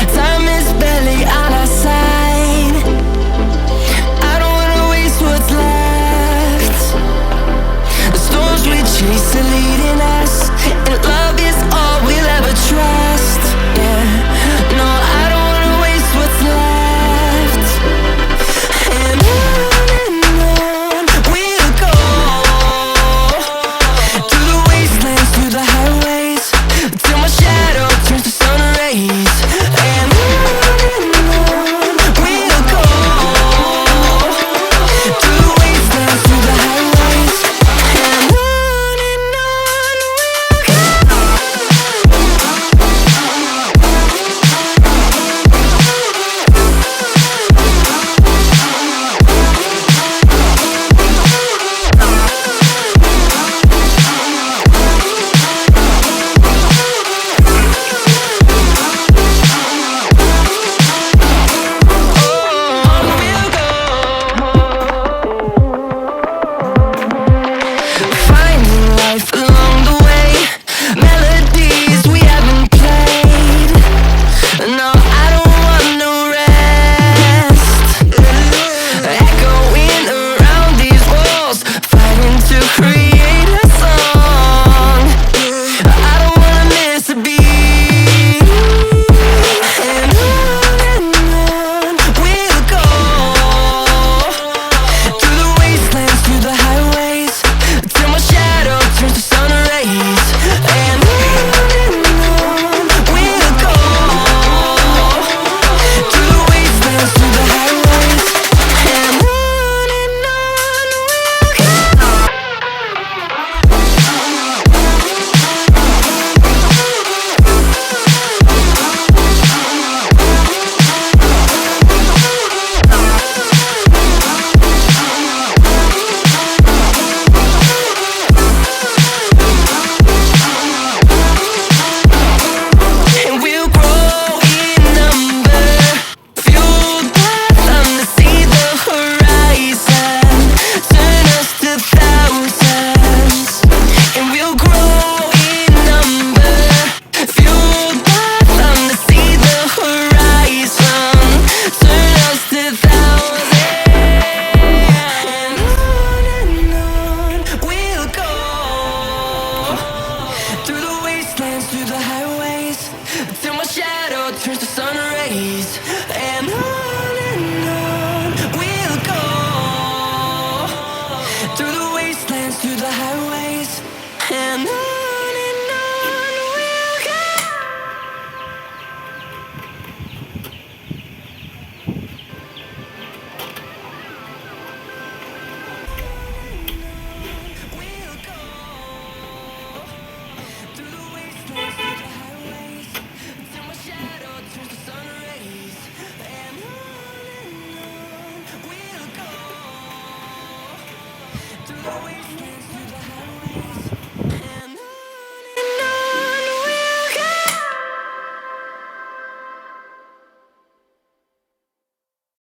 Time is barely on our side. I don't wanna waste what's left. The storms we chase are leading us, and love is all we'll ever trust. Yeah, no, I don't wanna waste what's left. And on we'll go, through the wastelands, through the highways, till my shadow turns to sun rays. And on we'll go, through the wastelands, through the highways, and on we'll go. Finding life along the way, melodies we haven't played. No, I don't want no rest. Echoing around these walls, fighting to create a song. I don't wanna miss a beat. And on we'll go, through the wastelands, through the highways, till my shadow turns to sun rays. And on we'll go, through the wastelands, through the highways, and on we'll go. And we'll grow in number, fueled by them to see the horizon, turn us to thousands. And we'll grow in number, fueled by them to see the horizon, turn us to thousands. And on we'll go, through the wastelands, through the highways, till my shadow turns to sun rays. And on we'll go, through the wastelands, through the highways, and on we'll go. We'll go, through the wastelands, through the highways, till my shadow turns to sun rays. And on we'll go, through the wastelands, through the highways.